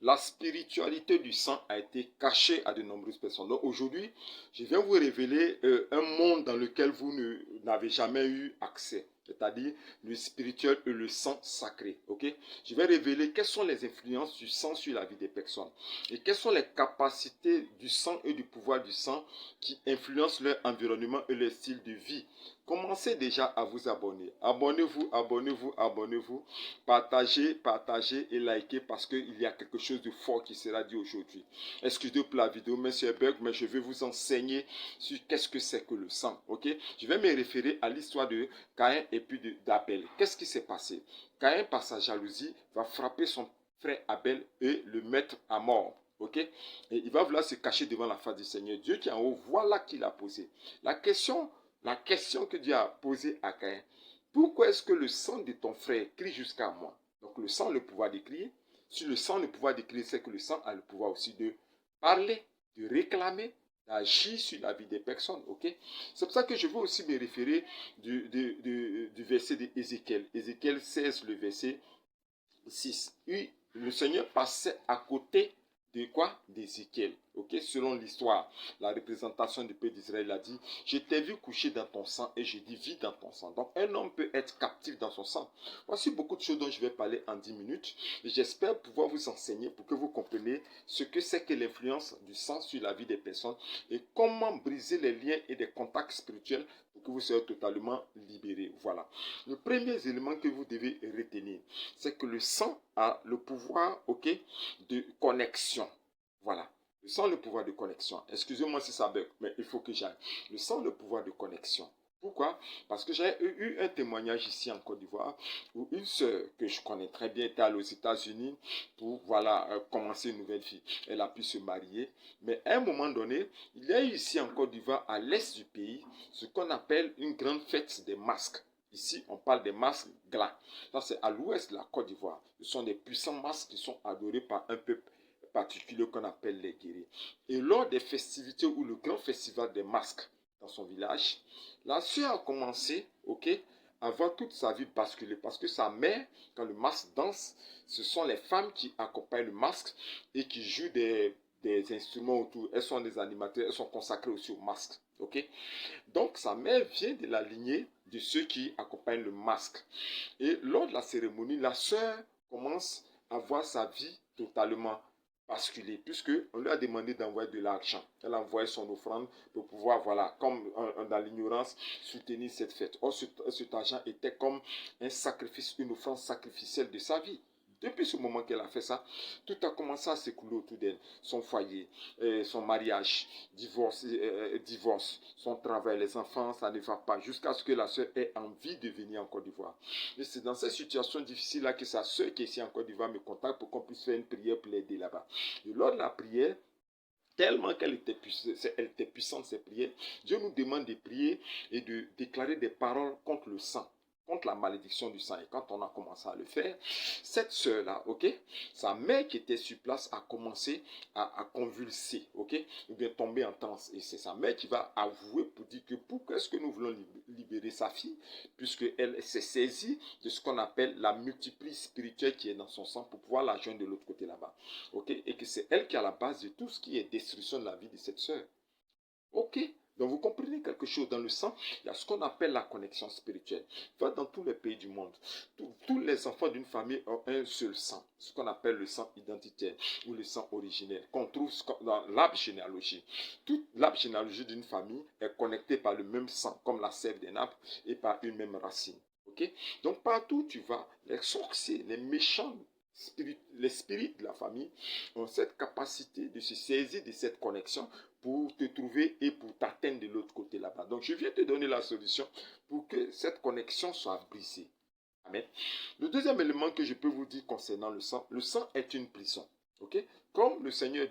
la spiritualité du sang a été cachée à de nombreuses personnes. Donc aujourd'hui, je viens vous révéler un monde dans lequel vous n'avez jamais eu accès. C'est-à-dire le spirituel et le sang sacré. Okay? Je vais révéler quelles sont les influences du sang sur la vie des personnes. Et quelles sont les capacités du sang et du pouvoir du sang qui influencent leur environnement et leur style de vie. Commencez déjà à vous abonner. Abonnez-vous, abonnez-vous, abonnez-vous. Partagez, partagez et likez parce qu'il y a quelque chose de fort qui sera dit aujourd'hui. Excusez pour la vidéo, monsieur Bug, mais je vais vous enseigner sur qu'est-ce que c'est que le sang. Okay? Je vais me référer à l'histoire de Caïn et puis d'Abel. Qu'est-ce qui s'est passé? Caïn, par sa jalousie, va frapper son frère Abel et le mettre à mort. Okay? Et il va vouloir se cacher devant la face du Seigneur. Dieu qui est en haut, voilà qu'il a posé. La question que Dieu a posée à Caïn, pourquoi est-ce que le sang de ton frère crie jusqu'à moi? Donc le sang a le pouvoir de crier. Si le sang a le pouvoir de crier, c'est que le sang a le pouvoir aussi de parler, de réclamer, d'agir sur la vie des personnes. Okay? C'est pour ça que je veux aussi me référer du verset d'Ézéchiel. Ézéchiel 16, le verset 6. Oui, le Seigneur passait à côté de quoi? D'Ézéchiel. Okay? Selon l'histoire, la représentation du peuple d'Israël a dit, je t'ai vu coucher dans ton sang et je dis vis dans ton sang. Donc un homme peut être captif dans son sang. Voici beaucoup de choses dont je vais parler en 10 minutes. J'espère pouvoir vous enseigner pour que vous compreniez ce que c'est que l'influence du sang sur la vie des personnes et comment briser les liens et des contacts spirituels pour que vous soyez totalement libérés. Voilà. Le premier élément que vous devez retenir, c'est que le sang a le pouvoir, okay, de connexion. Voilà. Le sang a le pouvoir de connexion. Excusez-moi si ça bug, mais il faut que j'aille. Le sang a le pouvoir de connexion. Pourquoi? Parce que j'ai eu un témoignage ici en Côte d'Ivoire où une sœur que je connais très bien était allée aux États-Unis pour commencer une nouvelle vie. Elle a pu se marier. Mais à un moment donné, il y a eu ici en Côte d'Ivoire, à l'est du pays, ce qu'on appelle une grande fête des masques. Ici, on parle des masques glands. Ça, c'est à l'ouest de la Côte d'Ivoire. Ce sont des puissants masques qui sont adorés par un peuple particulier qu'on appelle les guerriers. Et lors des festivités ou le grand festival des masques dans son village, la sœur a commencé, à voir toute sa vie basculer. Parce que sa mère, quand le masque danse, ce sont les femmes qui accompagnent le masque et qui jouent des instruments autour. Elles sont des animateurs, elles sont consacrées aussi au masque. Okay? Donc sa mère vient de la lignée de ceux qui accompagnent le masque. Et lors de la cérémonie, la sœur commence à voir sa vie totalement basculer, puisque on lui a demandé d'envoyer de l'argent. Elle a envoyé son offrande pour pouvoir, voilà, comme dans l'ignorance, soutenir cette fête. Or, cet argent était comme un sacrifice, une offrande sacrificielle de sa vie. Depuis ce moment qu'elle a fait ça, tout a commencé à s'écouler autour d'elle. Son foyer, son mariage, divorce, son travail, les enfants, ça ne va pas. Jusqu'à ce que la sœur ait envie de venir en Côte d'Ivoire. Et c'est dans cette situation difficile-là que sa sœur qui est ici en Côte d'Ivoire me contacte pour qu'on puisse faire une prière pour l'aider là-bas. Et lors de la prière, tellement qu'elle était puissante, ces prières, Dieu nous demande de prier et de déclarer des paroles contre le sang, contre la malédiction du sang. Et quand on a commencé à le faire, cette sœur-là, sa mère qui était sur place a commencé à convulser, ou bien tomber en transe. Et c'est sa mère qui va avouer pour dire que pourquoi est-ce que nous voulons libérer sa fille, puisqu'elle s'est saisie de ce qu'on appelle la multiplie spirituelle qui est dans son sang pour pouvoir la joindre de l'autre côté là-bas. Et que c'est elle qui est à la base de tout ce qui est destruction de la vie de cette sœur. Donc vous comprenez quelque chose, dans le sang, il y a ce qu'on appelle la connexion spirituelle. Dans tous les pays du monde, tous les enfants d'une famille ont un seul sang, ce qu'on appelle le sang identitaire ou le sang originel, qu'on trouve dans l'arbre généalogique. Toute l'arbre généalogique d'une famille est connectée par le même sang, comme la sève des nappes, et par une même racine. Donc partout où tu vas, les sorciers, les méchants, les spirites de la famille ont cette capacité de se saisir de cette connexion pour te trouver et pour t'atteindre de l'autre côté là-bas. Donc je viens te donner la solution pour que cette connexion soit brisée. Amen. Le deuxième élément que je peux vous dire concernant le sang est une prison. Comme le Seigneur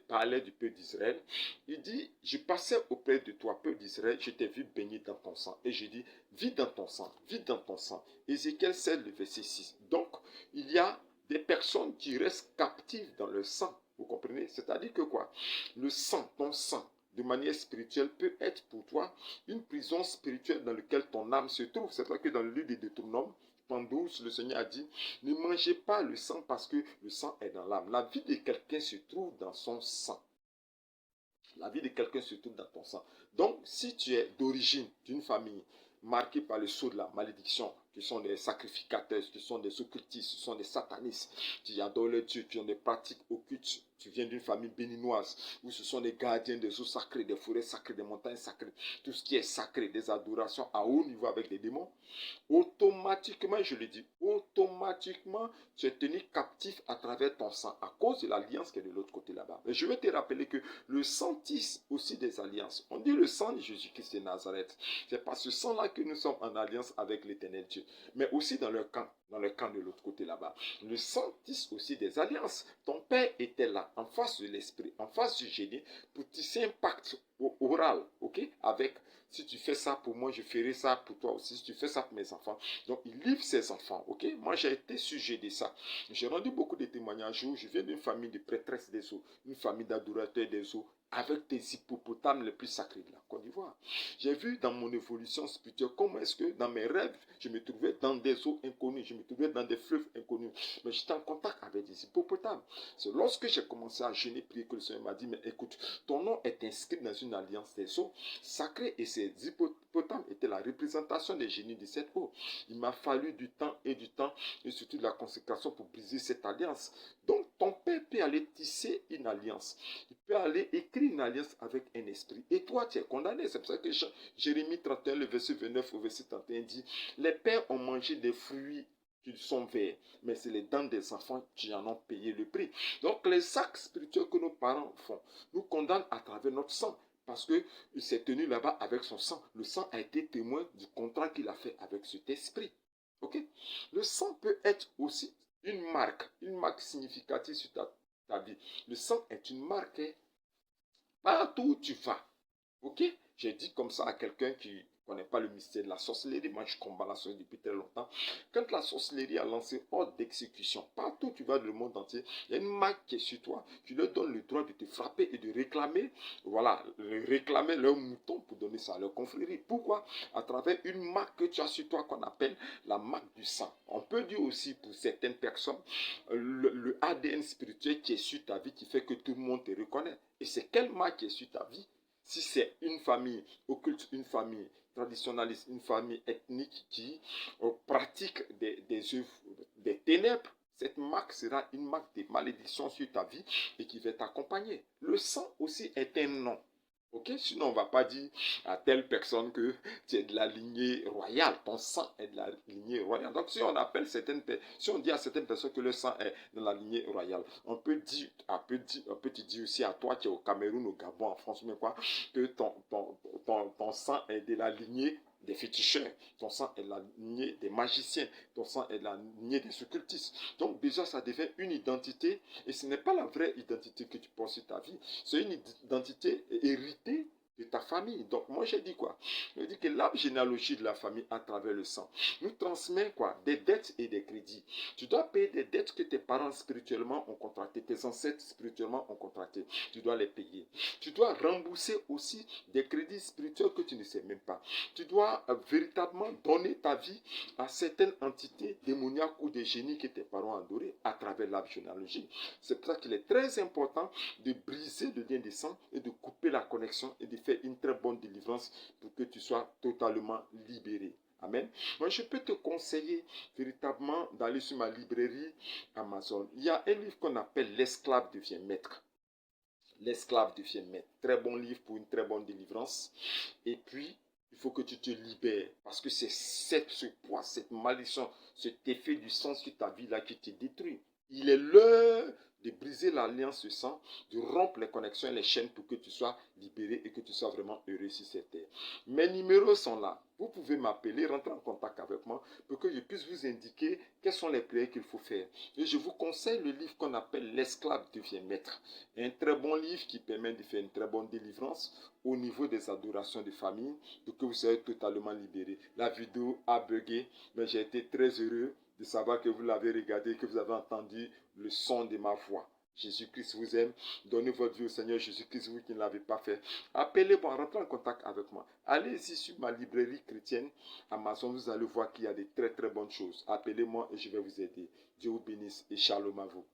parlait du peuple d'Israël, il dit, je passais auprès de toi, peuple d'Israël, je t'ai vu baigner dans ton sang. Et je dis, vis dans ton sang, vis dans ton sang. Ézéchiel 16, le verset 6. Donc, il y a des personnes qui restent captives dans le sang. Vous comprenez? C'est-à-dire que quoi? Le sang, ton sang, de manière spirituelle, peut être pour toi une prison spirituelle dans laquelle ton âme se trouve. C'est vrai que dans le livre des Deutéronomes, 12, le Seigneur a dit, ne mangez pas le sang parce que le sang est dans l'âme. La vie de quelqu'un se trouve dans son sang. La vie de quelqu'un se trouve dans ton sang. Donc, si tu es d'origine d'une famille marquée par le sceau de la malédiction, qui sont des sacrificateurs, qui sont des occultistes, qui sont des satanistes, qui adorent le Dieu, qui ont des pratiques occultes, tu viens d'une famille béninoise, où ce sont des gardiens des eaux sacrées, des forêts sacrées, des montagnes sacrées, tout ce qui est sacré, des adorations à haut niveau avec des démons, automatiquement, je le dis, automatiquement, tu es tenu captif à travers ton sang, à cause de l'alliance qui est de l'autre côté là-bas. Mais je vais te rappeler que le sang tisse aussi des alliances. On dit le sang de Jésus-Christ de Nazareth. C'est par ce sang-là que nous sommes en alliance avec l'éternel Dieu. Mais aussi dans le camp de l'autre côté là-bas. Le sang tisse aussi des alliances. Ton père était là, en face de l'esprit, en face du génie, pour tisser un pacte oral, ok, avec, si tu fais ça pour moi, je ferai ça pour toi aussi, si tu fais ça pour mes enfants. Donc, il livre ses enfants, ok. Moi, j'ai été sujet de ça. J'ai rendu beaucoup de témoignages où je viens d'une famille de prêtresses des eaux, une famille d'adorateurs des eaux, avec des hippopotames les plus sacrés de la Côte d'Ivoire. J'ai vu dans mon évolution spirituelle comment est-ce que dans mes rêves, je me trouvais dans des eaux inconnues, je me trouvais dans des fleuves inconnus, mais j'étais en contact avec des hippopotames. C'est lorsque j'ai commencé à jeûner, prier, que le Seigneur m'a dit, mais écoute, ton nom est inscrit dans une alliance des eaux sacrées et ces hippopotames étaient la représentation des génies de cette eau. Il m'a fallu du temps et surtout de la consécration pour briser cette alliance. Donc ton père peut aller tisser une alliance. Il peut aller écrire une alliance avec un esprit. Et toi, tu es condamné. C'est pour ça que Jérémie 31, le verset 29 au verset 31 dit, les pères ont mangé des fruits qui sont verts, mais c'est les dents des enfants qui en ont payé le prix. Donc les actes spirituels que nos parents font nous condamnent à travers notre sang. Parce qu'il s'est tenu là-bas avec son sang. Le sang a été témoin du contrat qu'il a fait avec cet esprit. Ok? Le sang peut être aussi une marque significative sur ta vie. Le sang est une marque partout où tu vas. Ok? J'ai dit comme ça à quelqu'un qui ne connaît pas le mystère de la sorcellerie. Moi, je combats la sorcellerie depuis très longtemps. Quand la sorcellerie a lancé ordre d'exécution, partout où tu vas dans le monde entier, il y a une marque qui est sur toi. Tu leur donnes le droit de te frapper et de réclamer, voilà, réclamer leur mouton pour donner ça à leur confrérie. Pourquoi? À travers une marque que tu as sur toi qu'on appelle la marque du sang. On peut dire aussi pour certaines personnes, le ADN spirituel qui est sur ta vie qui fait que tout le monde te reconnaît. Et c'est quelle marque qui est sur ta vie? Si c'est une famille occulte, une famille traditionnaliste, une famille ethnique qui pratique des œuvres, des ténèbres, cette marque sera une marque de malédiction sur ta vie et qui va t'accompagner. Le sang aussi est un nom. Ok? Sinon, on ne va pas dire à telle personne que tu es de la lignée royale. Ton sang est de la lignée royale. Donc, si on appelle si on dit à certaines personnes que le sang est de la lignée royale, on peut te dire aussi à toi qui es au Cameroun, au Gabon, en France, mais quoi, que ton sang est de la lignée des féticheurs, ton sang est de la lignée des magiciens, ton sang est de la lignée des occultistes. Donc déjà, ça devient une identité, et ce n'est pas la vraie identité que tu portes sur ta vie, c'est une identité héritée de ta famille. Donc moi j'ai dit quoi? Je dis que l'arbre généalogie de la famille à travers le sang nous transmet quoi? Des dettes et des crédits. Tu dois payer des dettes que tes parents spirituellement ont contractées, tes ancêtres spirituellement ont contractées. Tu dois les payer. Tu dois rembourser aussi des crédits spirituels que tu ne sais même pas. Tu dois véritablement donner ta vie à certaines entités démoniaques ou des génies que tes parents ont adorés à travers l'arbre généalogie. C'est pour ça qu'il est très important de briser le lien de sang et de couper la connexion et de faire une très bonne délivrance pour que tu sois totalement libéré. Amen. Moi, je peux te conseiller véritablement d'aller sur ma librairie Amazon. Il y a un livre qu'on appelle L'esclave devient maître. L'esclave devient maître. Très bon livre pour une très bonne délivrance. Et puis, il faut que tu te libères. Parce que c'est ce poids, cette malédiction, cet effet du sang sur ta vie là qui te détruit. Il est l'heure de briser l'alliance du sang, de rompre les connexions et les chaînes pour que tu sois libéré et que tu sois vraiment heureux sur cette terre. Mes numéros sont là. Vous pouvez m'appeler, rentrer en contact avec moi pour que je puisse vous indiquer quelles sont les prières qu'il faut faire. Et je vous conseille le livre qu'on appelle L'esclave devient maître. Un très bon livre qui permet de faire une très bonne délivrance au niveau des adorations de famille pour que vous soyez totalement libéré. La vidéo a bugué, mais j'ai été très heureux de savoir que vous l'avez regardé, que vous avez entendu le son de ma voix. Jésus-Christ vous aime. Donnez votre vie au Seigneur Jésus-Christ, vous qui ne l'avez pas fait. Appelez-moi, rentrez en contact avec moi. Allez ici sur ma librairie chrétienne Amazon, vous allez voir qu'il y a de très très bonnes choses. Appelez-moi et je vais vous aider. Dieu vous bénisse et shalom à vous.